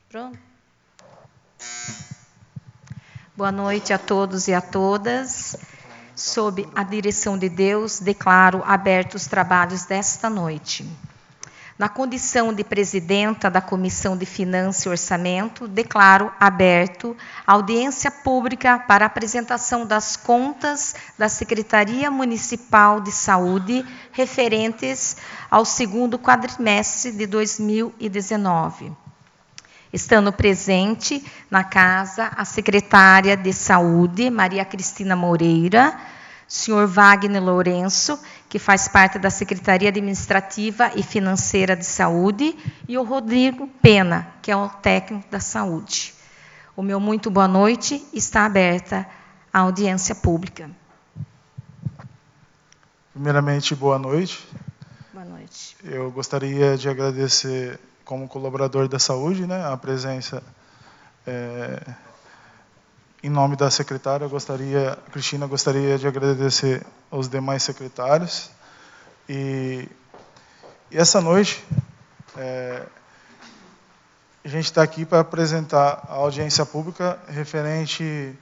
Pronto. Boa noite a todos e a todas. Sob a direção de Deus, declaro abertos os trabalhos desta noite. Na condição de presidenta da Comissão de Finanças e Orçamento, declaro aberto a audiência pública para apresentação das contas da Secretaria Municipal de Saúde referentes ao segundo quadrimestre de 2019. Estando presente na casa a secretária de Saúde, Maria Cristina Moreira, senhor Wagner Lourenço, que faz parte da Secretaria Administrativa e Financeira de Saúde, e o Rodrigo Pena, que é o técnico da saúde. O meu muito boa noite, está aberta a audiência pública. Primeiramente, boa noite. Boa noite. Eu gostaria de agradecer, como colaborador da saúde, né, a presença, em nome da secretária, Cristina gostaria de agradecer aos demais secretários. E essa noite, a gente está aqui para apresentar a audiência pública referente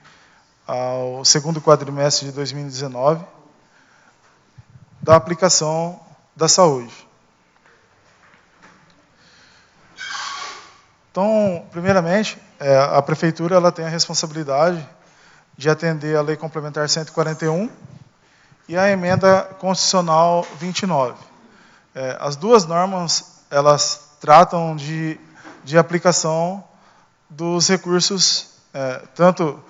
ao segundo quadrimestre de 2019, da aplicação da saúde. Então, primeiramente, a Prefeitura ela tem a responsabilidade de atender a Lei Complementar 141 e a Emenda Constitucional 29. As duas normas, elas tratam de aplicação dos recursos, tanto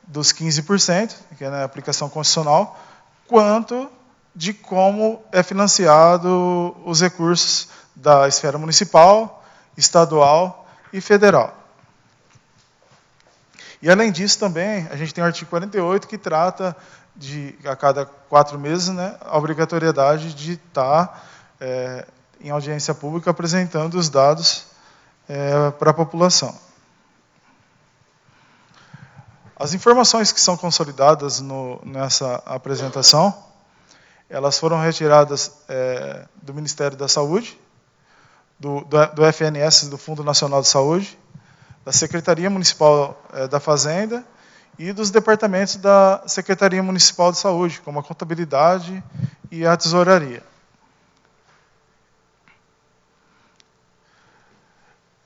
dos 15%, que é a aplicação constitucional, quanto de como é financiado os recursos da esfera municipal, estadual e federal. E, além disso, também, a gente tem o artigo 48, que trata de, a cada 4 meses, né, a obrigatoriedade de estar em audiência pública apresentando os dados para a população. As informações que são consolidadas nessa apresentação, elas foram retiradas do Ministério da Saúde, do FNS, do Fundo Nacional de Saúde, da Secretaria Municipal da Fazenda e dos departamentos da Secretaria Municipal de Saúde, como a Contabilidade e a Tesouraria.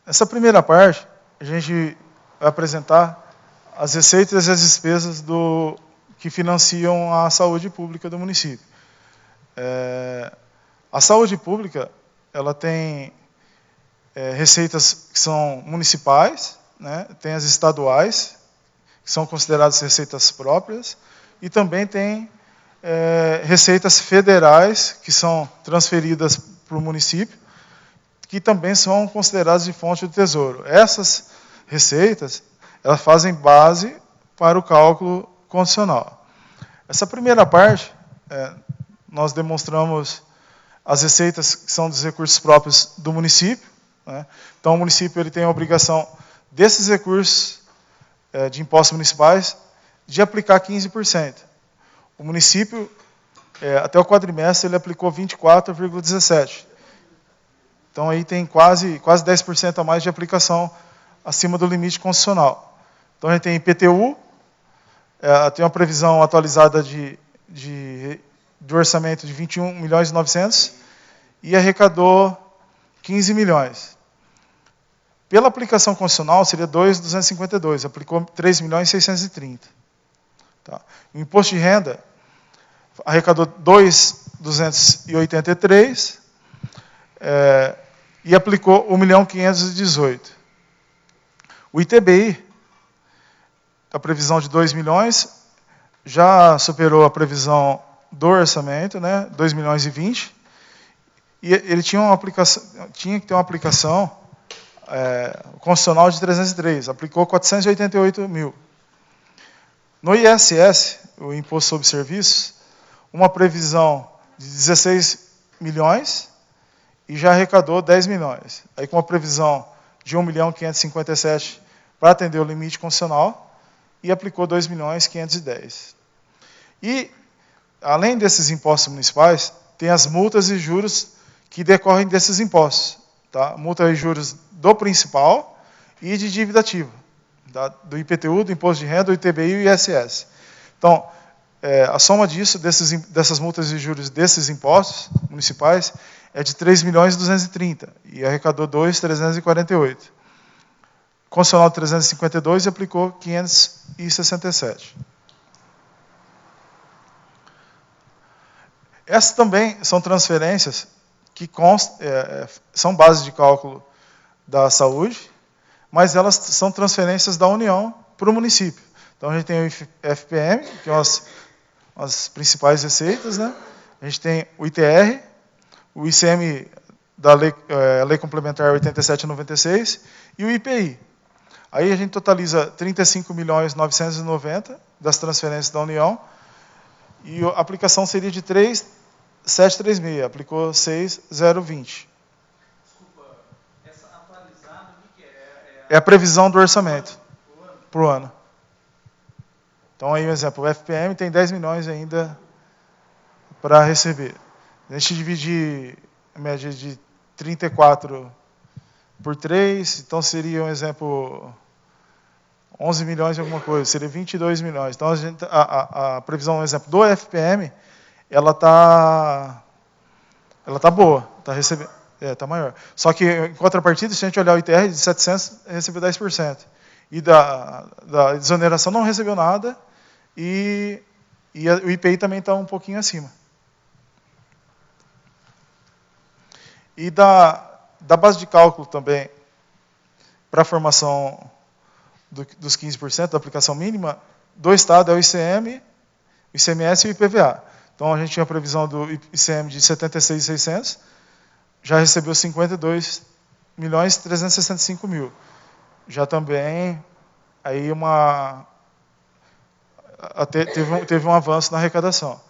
Nessa primeira parte, a gente vai apresentar as receitas e as despesas que financiam a saúde pública do município. A saúde pública, ela tem receitas que são municipais, né? Tem as estaduais, que são consideradas receitas próprias, e também tem receitas federais, que são transferidas para o município, que também são consideradas de fonte do Tesouro. Essas receitas, elas fazem base para o cálculo condicional. Essa primeira parte, nós demonstramos as receitas que são dos recursos próprios do município, né? Então, o município ele tem a obrigação desses recursos de impostos municipais de aplicar 15%. O município, até o quadrimestre, ele aplicou 24,17%. Então, aí tem quase 10% a mais de aplicação acima do limite constitucional. Então, a gente tem IPTU, tem uma previsão atualizada do orçamento de 21.900.000 e arrecadou 15 milhões. Pela aplicação constitucional, seria 2.252, aplicou 3.630.000. Tá. O imposto de renda arrecadou 2.283 e aplicou 1.518.000. O ITBI, a previsão de 2 milhões, já superou a previsão do orçamento, né, 2.020.000, e ele tinha que ter uma aplicação constitucional de 303, aplicou 488.000. No ISS, o Imposto sobre Serviços, uma previsão de 16 milhões e já arrecadou 10 milhões. Aí com uma previsão de 1.557.000 para atender o limite constitucional e aplicou 2.510.000. E, além desses impostos municipais, tem as multas e juros que decorrem desses impostos. Tá? Multa e juros do principal e de dívida ativa, do IPTU, do Imposto de Renda, do ITBI e do ISS. Então, a soma disso, dessas multas e juros desses impostos municipais, é de 3.230.000 e arrecadou 2.348. Constitucional 352 e aplicou 567. Essas também são transferências que são base de cálculo da saúde, mas elas são transferências da União para o município. Então, a gente tem o FPM, que são as principais receitas, né? A gente tem o ITR, o ICM da Lei Complementar 87/96 e o IPI. Aí a gente totaliza 35.990.000 das transferências da União e a aplicação seria de 3.736, aplicou 6.020. Desculpa, essa atualizada, o que é? É a previsão do orçamento para o ano. Então, aí, um exemplo, o FPM tem 10 milhões ainda para receber. A gente divide a média de 34 por 3, então seria, um exemplo, 11 milhões e alguma coisa, seria 22 milhões. Então, a previsão, um exemplo, do FPM, ela tá boa, está recebendo, está maior. Só que, em contrapartida, se a gente olhar o ITR de 700, recebeu 10%. E da desoneração não recebeu nada, e o IPI também está um pouquinho acima. E da base de cálculo também, para a formação dos 15% da aplicação mínima, do Estado é o ICM, o ICMS e o IPVA. Então, a gente tinha a previsão do ICM de 76.600, já recebeu 52.365.000. Já também, aí teve um avanço na arrecadação.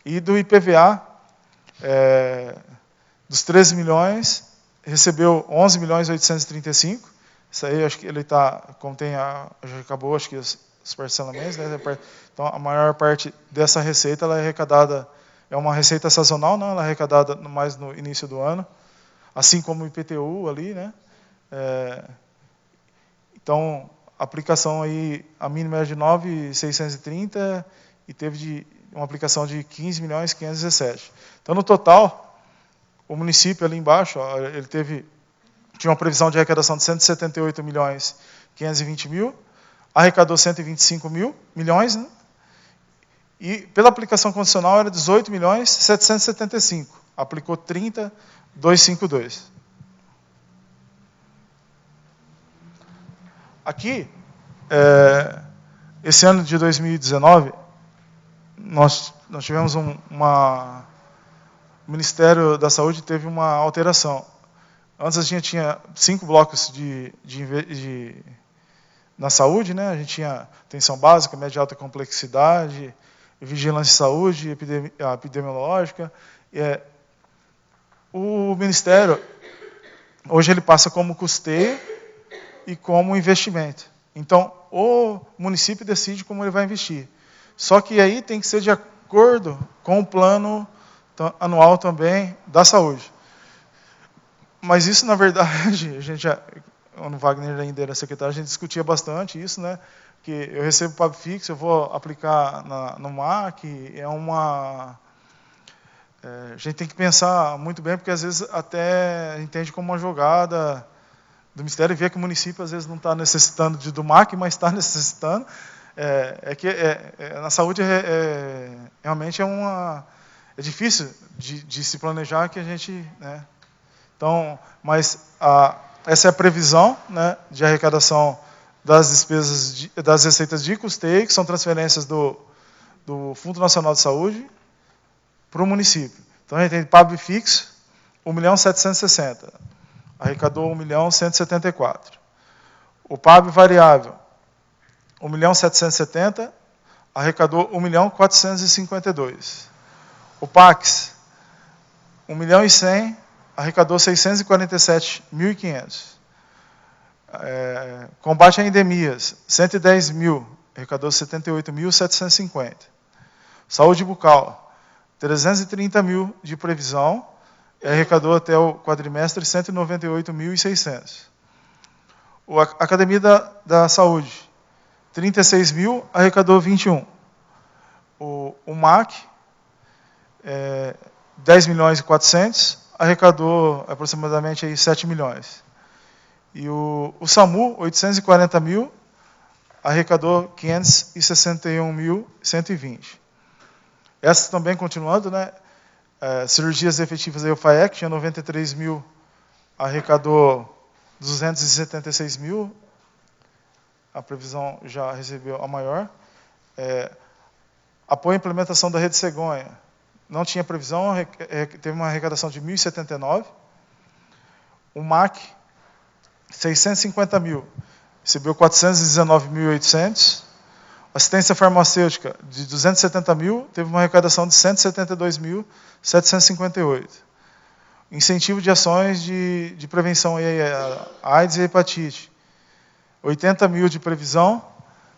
E do IPVA, dos 13 milhões, recebeu 11.835.000. Isso aí, acho que ele está, como já acabou, acho que os parcelamentos, né? Então, a maior parte dessa receita, ela é arrecadada, é uma receita sazonal, não, ela é arrecadada mais no início do ano, assim como o IPTU ali, né? Então, a aplicação aí, a mínima é de 9.630 e teve uma aplicação de 15.517. Então, no total, o município ali embaixo, ó, ele tinha uma previsão de arrecadação de 178.520.000, arrecadou 125 milhões, né? E pela aplicação condicional era 18.775.000, aplicou 30.252. Aqui, esse ano de 2019, nós tivemos o Ministério da Saúde teve uma alteração. Antes a gente tinha 5 blocos na saúde, né? A gente tinha atenção básica, média e alta complexidade, vigilância em saúde, epidemiológica. O Ministério, hoje ele passa como custeio e como investimento. Então, o município decide como ele vai investir. Só que aí tem que ser de acordo com o plano anual também da saúde. Mas isso, na verdade, a gente no Wagner ainda era secretário, a gente discutia bastante isso, né? Que eu recebo PAB fixo, eu vou aplicar no MAC, a gente tem que pensar muito bem, porque às vezes até entende como uma jogada do Ministério, vê que o município às vezes não está necessitando do MAC, mas está necessitando. Na saúde realmente é difícil de se planejar, que a gente, né? Então, mas essa é a previsão, né, de arrecadação das despesas das receitas de custeio, que são transferências do Fundo Nacional de Saúde para o município. Então, a gente tem PAB fixo, 1.760.000. Arrecadou 1.174.000. O PAB variável, 1.770.000. Arrecadou 1.452.000. O PAX, 1.100.000. Arrecadou 647.500. Combate a endemias, 110.000. Arrecadou 78.750. Saúde bucal, 330.000 de previsão. Arrecadou até o quadrimestre 198.600. A Academia da Saúde, 36 mil, arrecadou 21. O MAC, 10 milhões e 400, arrecadou aproximadamente aí 7 milhões. E o SAMU, 840 mil, arrecadou 561.120. Essas também continuando, né? Cirurgias efetivas da UFAEC, tinha 93 mil, arrecadou 276 mil. A previsão já recebeu a maior. Apoio à implementação da rede cegonha. Não tinha previsão, teve uma arrecadação de 1.079. O MAC, 650 mil, recebeu 419.800. Assistência farmacêutica, de 270 mil, teve uma arrecadação de 172.758. Incentivo de ações de prevenção a AIDS e hepatite, 80 mil de previsão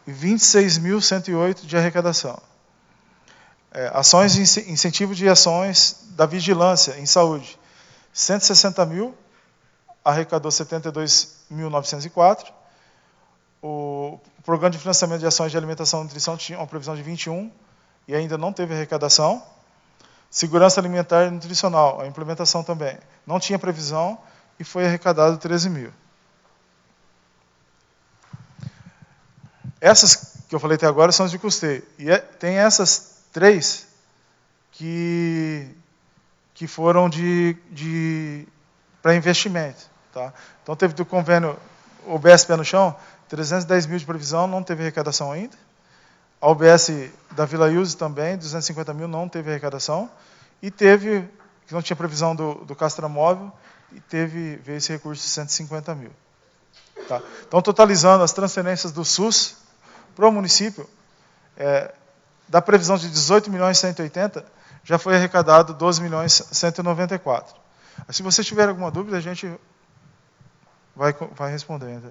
e 26.108 de arrecadação. Ações de incentivo de ações da vigilância em saúde, 160 mil, arrecadou 72.904. O programa de financiamento de ações de alimentação e nutrição tinha uma previsão de 21 e ainda não teve arrecadação. Segurança alimentar e nutricional, a implementação também. Não tinha previsão e foi arrecadado 13 mil. Essas que eu falei até agora são as de custeio. E tem essas 3 que foram para investimento. Tá? Então teve do convênio OBS Pé no Chão, 310 mil de previsão, não teve arrecadação ainda. A OBS da Vila Ilse também, 250 mil, não teve arrecadação. E teve, que não tinha previsão do Castramóvel, e veio esse recurso de 150 mil. Tá? Então, totalizando as transferências do SUS para o município, da previsão de 18 milhões e 180, já foi arrecadado 12 milhões e 194. Se você tiver alguma dúvida, a gente vai responder.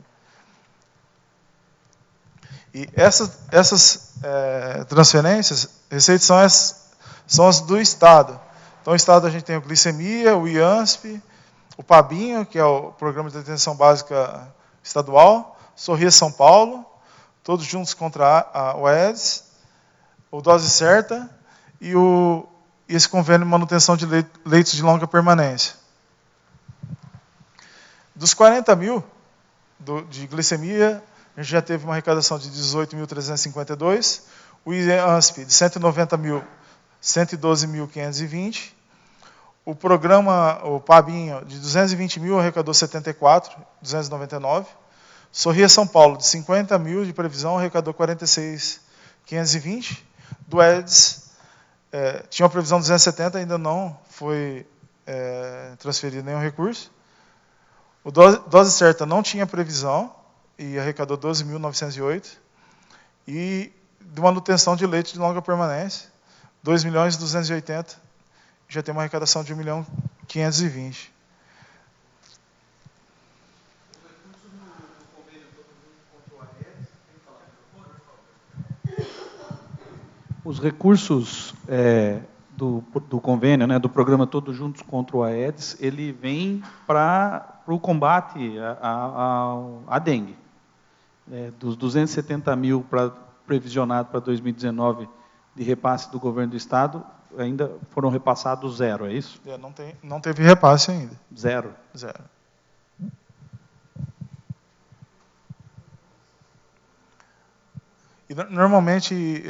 E essas transferências, receitas são as do Estado. Então, o Estado a gente tem o Glicemia, o IANSP, o PABinho, que é o Programa de Atenção Básica Estadual, Sorria São Paulo, todos juntos contra o AIDS, o Dose Certa e esse convênio de manutenção de leitos de longa permanência. Dos 40 mil de glicemia, a gente já teve uma arrecadação de 18.352, o IANSP de 190 mil, 112.520, o programa, o PABinho, de 220 mil, arrecadou 74.299, Sorria São Paulo, de 50 mil de previsão, arrecadou 46.520, do EDS, tinha uma previsão de 270, ainda não foi transferido nenhum recurso. O Dose Certa não tinha previsão, e arrecadou 12.908, e de manutenção de leite de longa permanência, 2.280.000, já tem uma arrecadação de 1.520.000. Os recursos do convênio, né, do programa Todos Juntos contra o Aedes, ele vem para o combate à dengue. Dos 270 mil previsionado para 2019 de repasse do governo do Estado, ainda foram repassados 0, é isso? Não teve repasse ainda. 0. E normalmente,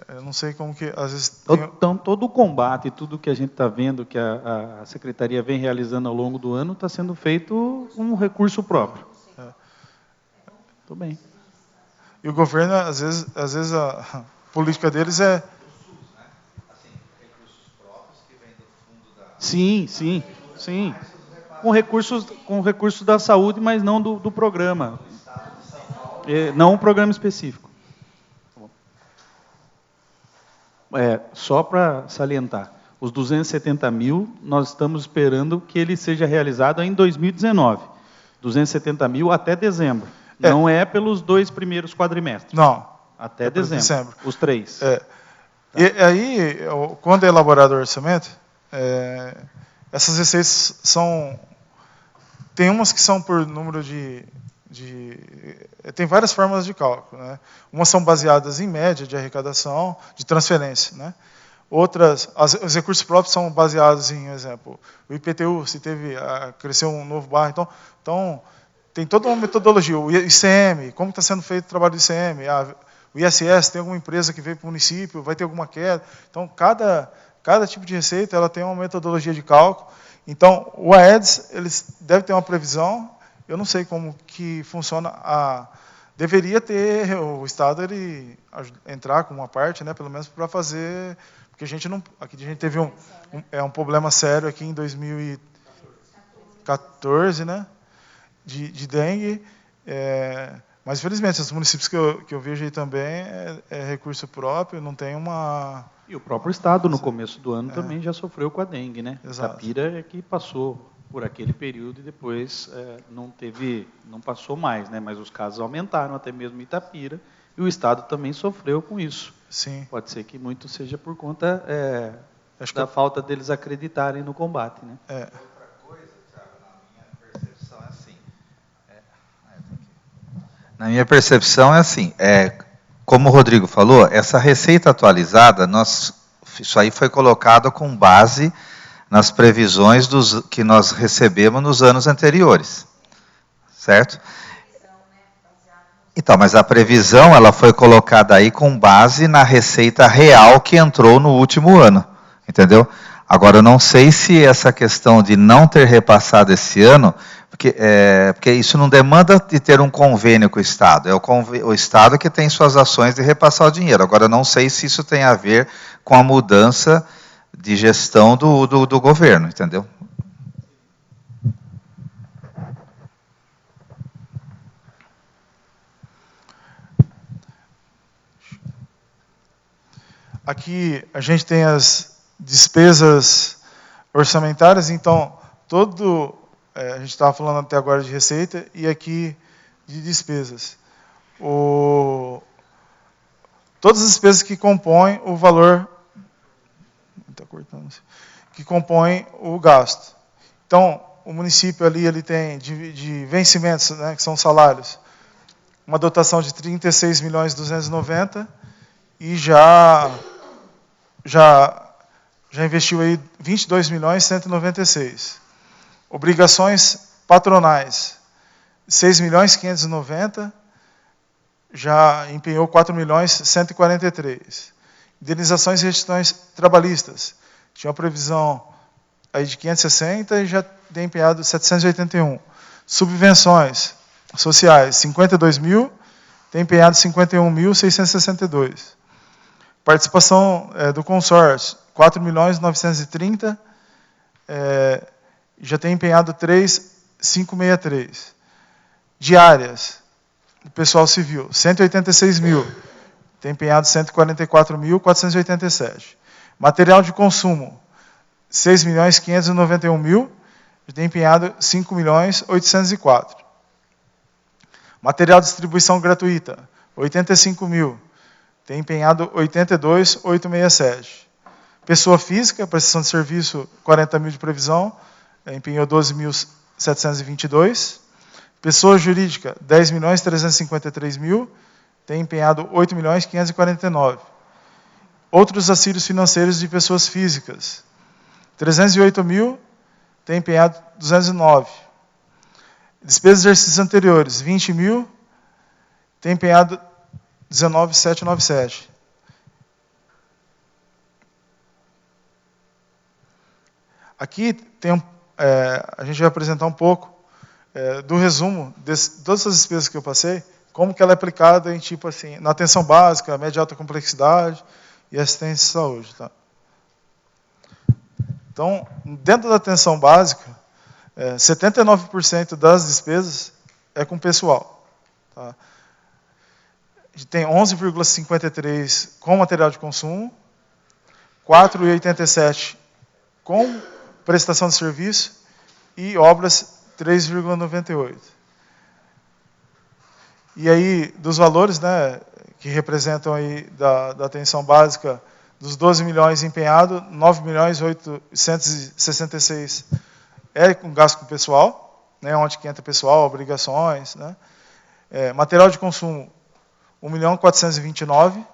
eu não sei como que, às vezes... Então, todo o combate, tudo que a gente está vendo, que a Secretaria vem realizando ao longo do ano, está sendo feito com um recurso próprio. Tudo bem. E o governo, às vezes a política deles é... Sim. Com recursos da saúde, mas não do programa. Não um programa específico. Só para salientar, os 270 mil, nós estamos esperando que ele seja realizado em 2019. 270 mil até dezembro. Não é pelos 2 primeiros quadrimestres. Não. Até dezembro. Os 3. Tá. E aí, quando é elaborado o orçamento, essas receitas são... Tem umas que são por número de tem várias fórmulas de cálculo, né? Umas são baseadas em média de arrecadação, de transferência, né? Outras, os recursos próprios são baseados em, por exemplo, o IPTU, se cresceu um novo bairro, então tem toda uma metodologia. O ICM, como está sendo feito o trabalho do ICM, o ISS, tem alguma empresa que veio para o município, vai ter alguma queda. Então, cada tipo de receita ela tem uma metodologia de cálculo. Então, o Aedes, eles devem ter uma previsão. Eu não sei como que funciona. Deveria ter o Estado ele entrar com uma parte, né, pelo menos para fazer, porque a gente teve um problema sério aqui em 2014, né, de dengue. Mas, infelizmente, os municípios que eu vejo aí também é recurso próprio, não tem uma... E o próprio Estado, no começo do ano, também já sofreu com a dengue, né? Exato. Itapira é que passou por aquele período e depois não passou mais, né? Mas os casos aumentaram, até mesmo em Itapira, e o Estado também sofreu com isso. Sim. Pode ser que muito seja por conta da falta deles acreditarem no combate, né? Outra coisa, Thiago, na minha percepção é assim, como o Rodrigo falou, essa receita atualizada, isso aí foi colocado com base nas previsões que nós recebemos nos anos anteriores, certo? Então, mas a previsão ela foi colocada aí com base na receita real que entrou no último ano, entendeu? Agora, eu não sei se essa questão de não ter repassado esse ano, porque isso não demanda de ter um convênio com o Estado, é o Estado que tem suas ações de repassar o dinheiro. Agora, eu não sei se isso tem a ver com a mudança de gestão do governo, entendeu? Aqui a gente tem as despesas orçamentárias, então a gente estava falando até agora de receita e aqui de despesas. Todas as despesas que compõem o valor, que compõem o gasto. Então, o município ali ele tem de vencimentos, né, que são salários, uma dotação de 36.290 e já investiu aí 22.196. Obrigações patronais, 6.590, já empenhou 4.143. Indenizações e restituições trabalhistas, tinha uma previsão aí de 560 e já tem empenhado 781. Subvenções sociais, 52.000, tem empenhado 51.662. Participação do consórcio, 4.930, já tem empenhado 3.563. Diárias, do pessoal civil, 186.000, tem empenhado 144.487. Material de consumo, 6.591.000, já tem empenhado 5.804. Material de distribuição gratuita, 85.000, tem empenhado 82.867. Pessoa física, prestação de serviço, 40.000 de previsão, empenhou 12.722. Pessoa jurídica, 10.353.000, tem empenhado 8.549. Outros auxílios financeiros de pessoas físicas, 308.000, tem empenhado 209. Despesas de exercícios anteriores, 20.000, tem empenhado 19.797. Aqui tem a gente vai apresentar um pouco do resumo de todas essas despesas que eu passei, como que ela é aplicada em tipo assim, na atenção básica, média e alta complexidade e assistência de saúde. Tá? Então, dentro da atenção básica, 79% das despesas é com pessoal. Tá? A gente tem 11,53% com material de consumo, 4,87% com prestação de serviço e obras 3,98%. E aí, dos valores, né, que representam aí da atenção básica, dos 12 milhões empenhados, 9.866 é com gasto com pessoal, né, onde que entra pessoal, obrigações, né, Material de consumo, 1.429.000.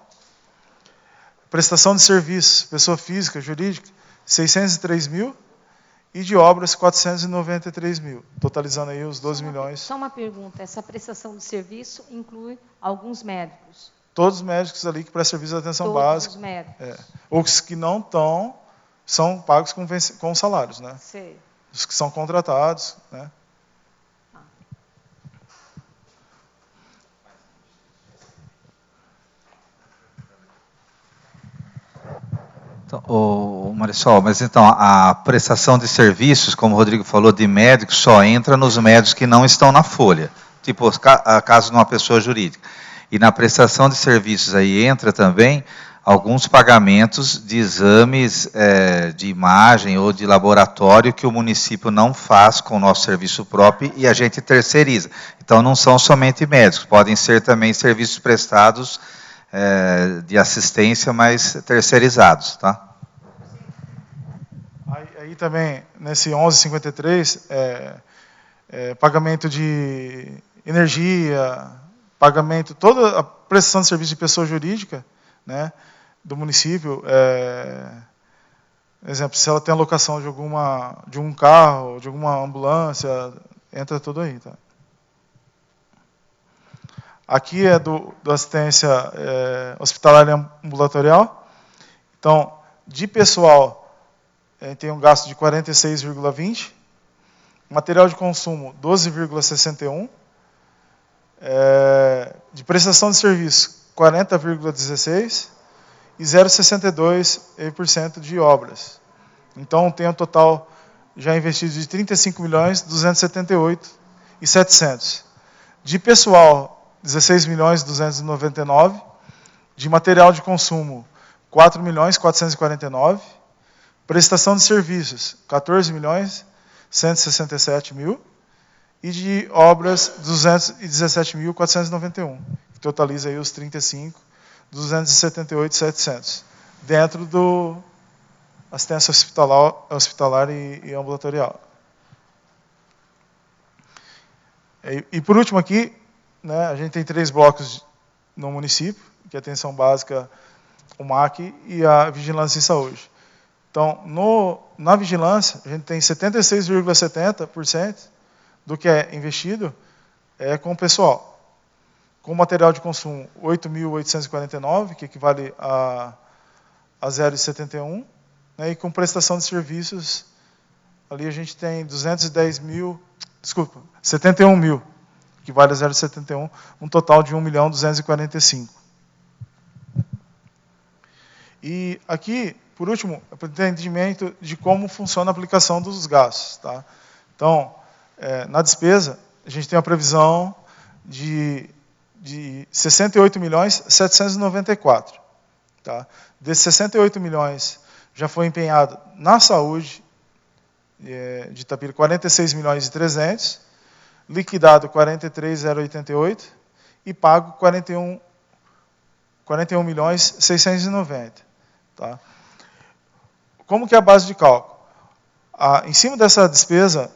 Prestação de serviços, pessoa física, jurídica, 603.000. E de obras, 493.000, totalizando aí os 12 milhões. Só uma pergunta, essa prestação de serviço inclui alguns médicos? Todos os médicos ali que prestam serviço de atenção Todos básica. Os médicos. Ou os que não estão, são pagos com salários, né? Sei. Os que são contratados, né? Então, Marisol, mas então a prestação de serviços, como o Rodrigo falou, de médicos, só entra nos médicos que não estão na folha, tipo caso de uma pessoa jurídica. E na prestação de serviços aí entra também alguns pagamentos de exames de imagem ou de laboratório que o município não faz com o nosso serviço próprio e a gente terceiriza. Então não são somente médicos, podem ser também serviços prestados de assistência, mas terceirizados, tá? Aí também, nesse 1153, pagamento de energia, pagamento, toda a prestação de serviço de pessoa jurídica, né, do município, exemplo, se ela tem a locação de um carro, de alguma ambulância, entra tudo aí, tá? Aqui é do assistência hospitalar e ambulatorial. Então, de pessoal, tem um gasto de 46,20. Material de consumo, 12,61. De prestação de serviço, 40,16. E 0,62% de obras. Então, tem um total já investido de 35.278.700. De pessoal, 16.299.000, de material de consumo, 4.449.000, prestação de serviços, 14.167.000, e de obras, 217.491, que totaliza aí os 35.278.700, dentro do assistência hospitalar e ambulatorial. E por último aqui, né, a gente tem 3 blocos no município, que é a atenção básica, o MAC e a vigilância em saúde. Então, na vigilância, a gente tem 76,70% do que é investido com o pessoal. Com material de consumo, 8.849, que equivale a 0,71, né, e com prestação de serviços, ali a gente tem 71.000, que vale a 0,71, um total de 1.245.000. E aqui, por último, é para o entendimento de como funciona a aplicação dos gastos. Tá? Então, na despesa, a gente tem a previsão de 68.794.000. Tá? Desses 68 milhões, já foi empenhado na saúde de Itapira 46.300.000, liquidado 43.088 e pago 41.690.000. Tá? Como que é a base de cálculo? Em cima dessa despesa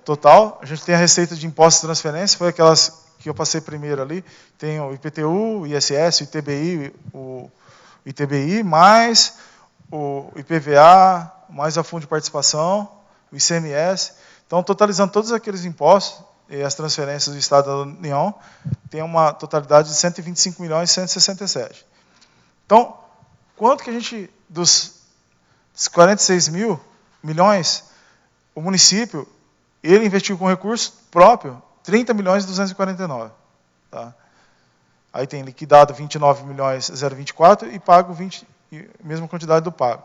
total, a gente tem a receita de impostos de transferência, foi aquelas que eu passei primeiro ali, tem o IPTU, o ISS, o ITBI, mais o IPVA, mais a fundo de participação, o ICMS. Então, totalizando todos aqueles impostos e as transferências do Estado da União, tem uma totalidade de 125.167.000. Então, quanto que a gente, dos 46 milhões, o município, ele investiu com recurso próprio 30.249.000. Tá? Aí tem liquidado 29.024 e pago 20, mesma quantidade do pago.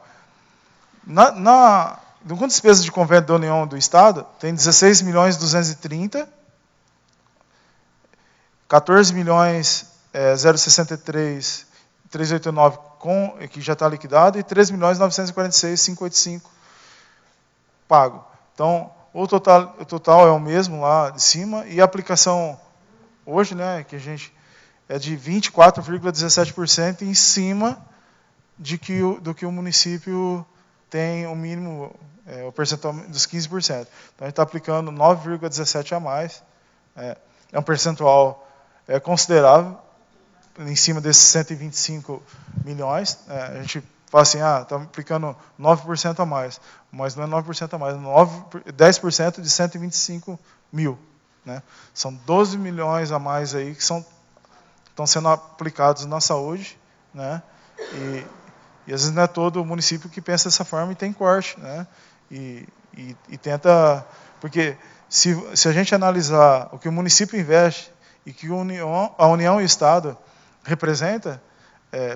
No conto de despesas de convênio da União do Estado, tem 16.230.000, 14.063.389 que já está liquidado e 3.946.585 pago. Então, o total é o mesmo lá de cima e a aplicação hoje, né, que a gente é de 24,17% em cima do que o município tem o mínimo, o percentual dos 15%. Então, a gente está aplicando 9,17% a mais. É um percentual é considerável, em cima desses 125 milhões. A gente fala assim, está aplicando 9% a mais, mas não é 9% a mais, 10% de 125 mil. Né? São 12 milhões a mais aí que estão sendo aplicados na saúde, né? E às vezes não é todo o município que pensa dessa forma e tem corte, né? E tenta... Porque se a gente analisar o que o município investe e que a União e o Estado representa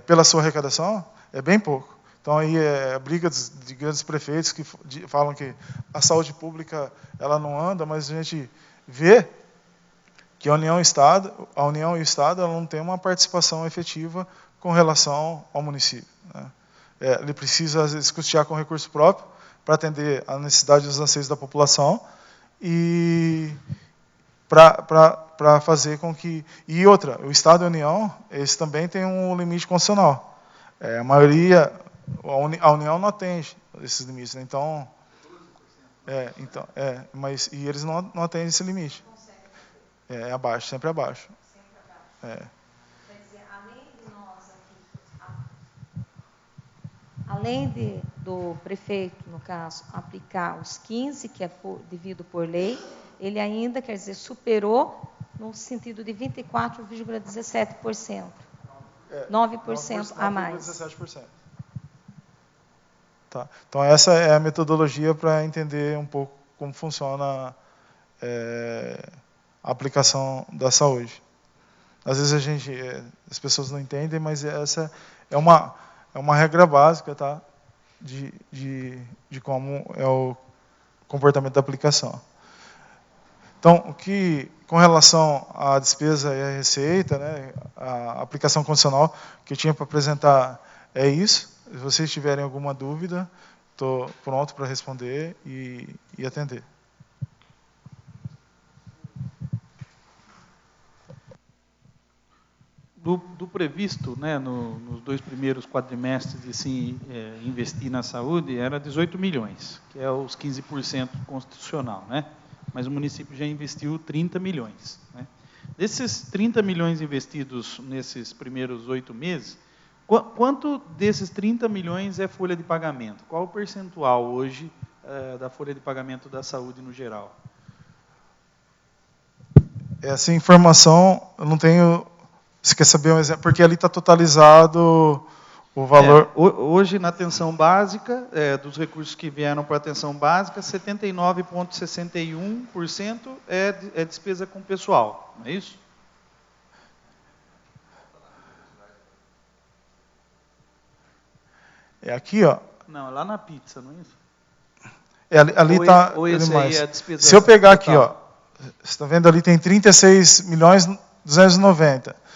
pela sua arrecadação, é bem pouco. Então, aí é a briga de grandes prefeitos que falam que a saúde pública ela não anda, mas a gente vê que a União e o Estado ela não tem uma participação efetiva com relação ao município. Né? Ele precisa, às vezes, custear com recurso próprio para atender a necessidade dos anseios da população e para fazer com que... E outra, o Estado e a União, eles também têm um limite constitucional. A maioria, a União não atende esses limites. Né? Então, mas e eles não atendem esse limite. É abaixo, sempre abaixo. Quer dizer, além de nós aqui, além do prefeito, no caso, aplicar os 15, que é devido por lei, ele ainda, quer dizer, superou no sentido de 24,17%. 9% a mais. 17%. Tá. Então, essa é a metodologia para entender um pouco como funciona a aplicação da saúde. Às vezes as pessoas não entendem, mas essa é uma regra básica, tá? de como é o comportamento da aplicação. Então, com relação à despesa e à receita, né, a aplicação condicional que eu tinha para apresentar é isso. Se vocês tiverem alguma dúvida, estou pronto para responder e atender. Do previsto, né, nos 2 primeiros quadrimestres de se investir na saúde, era 18 milhões, que é os 15% constitucional, né? Mas o município já investiu 30 milhões. Né? Desses 30 milhões investidos nesses primeiros 8 meses, quanto desses 30 milhões é folha de pagamento? Qual o percentual hoje da folha de pagamento da saúde no geral? Essa informação eu não tenho... Você quer saber um exemplo? Porque ali está totalizado o valor... Hoje, na atenção básica, dos recursos que vieram para a atenção básica, 79,61% é despesa com pessoal, não é isso? É aqui, ó. Não, lá na pizza, não é isso? Ali está... Ou esse aí é a despesa... Se eu pegar aqui, ó, você está vendo ali, tem 36 milhões 290.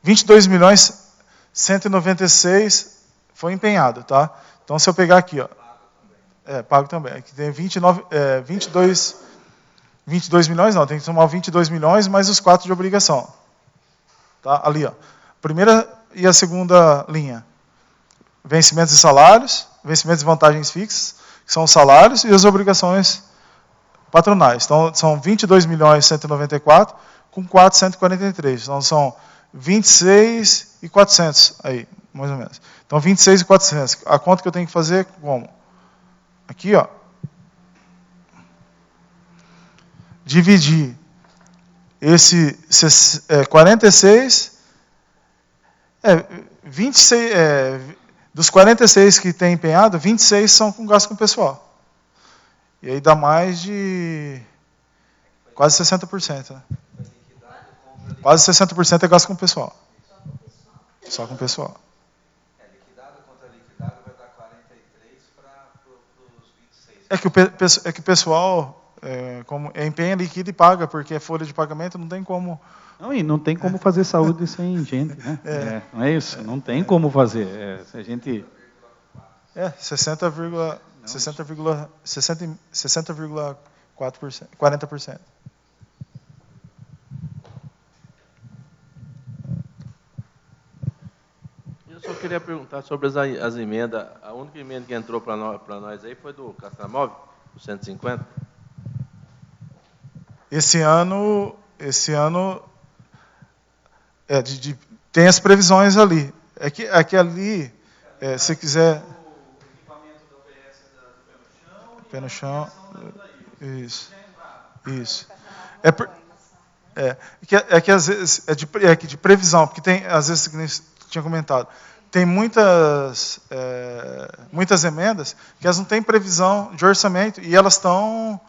22 milhões 196 foi empenhado, tá? Então, se eu pegar aqui, ó, pago também. Aqui tem 22 milhões, não, tem que somar 22 milhões mais os 4 de obrigação. Tá? Ali, ó. Primeira e a segunda linha. Vencimentos de salários, vencimentos de vantagens fixas, que são os salários, e as obrigações patronais. Então, são 22 milhões 194 com 443. Então, são 26.400 aí, mais ou menos. Então, 26.400. A conta que eu tenho que fazer como? Aqui, ó. Dividir esse 46... 26... dos 46 que tem empenhado, 26 são com gasto com pessoal. E aí dá mais de quase 60%. Né? Quase 60% é gasto com pessoal. Só com pessoal. Liquidado contra liquidado vai dar 43 para os 26. É que o pessoal, como empenha, liquida e paga, porque é folha de pagamento, não tem como... Não, e não tem como fazer saúde sem gente, né? Não é isso? Não tem como fazer. Se a gente... 60,4%. 40%. Eu só queria perguntar sobre as emendas. A única emenda que entrou para nós aí foi do Castramóvel, o 150. Esse ano tem as previsões ali. É que ali, se quiser... Pé no chão. Isso. Que às vezes de previsão, porque tem, às vezes, que nem tinha comentado, tem muitas emendas que elas não têm previsão de orçamento e elas estão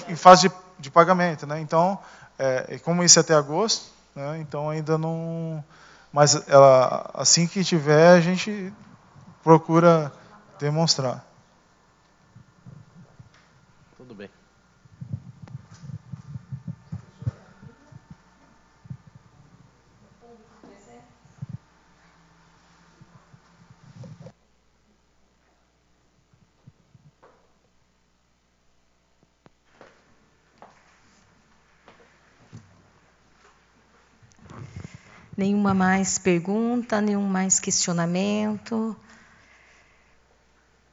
em fase de pagamento, né? Então, como isso é até agosto, né? Então ainda não. Mas assim que tiver, a gente procura demonstrar. Tudo bem. Nenhuma mais pergunta, nenhum mais questionamento.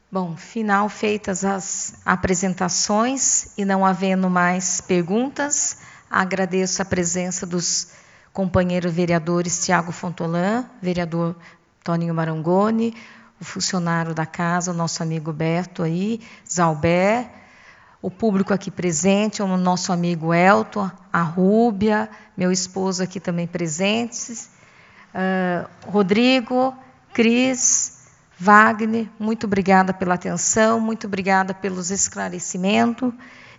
Bom, final feitas as apresentações e não havendo mais perguntas, agradeço a presença dos companheiros vereadores Tiago Fontolan, vereador Toninho Marangoni, o funcionário da casa, o nosso amigo Beto aí, Zalber, o público aqui presente, o nosso amigo Elton, a Rúbia, meu esposo aqui também presentes, Rodrigo, Cris, Wagner, muito obrigada pela atenção, muito obrigada pelos esclarecimentos.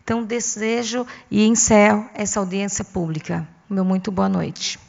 Então, desejo e encerro essa audiência pública. Meu muito boa noite.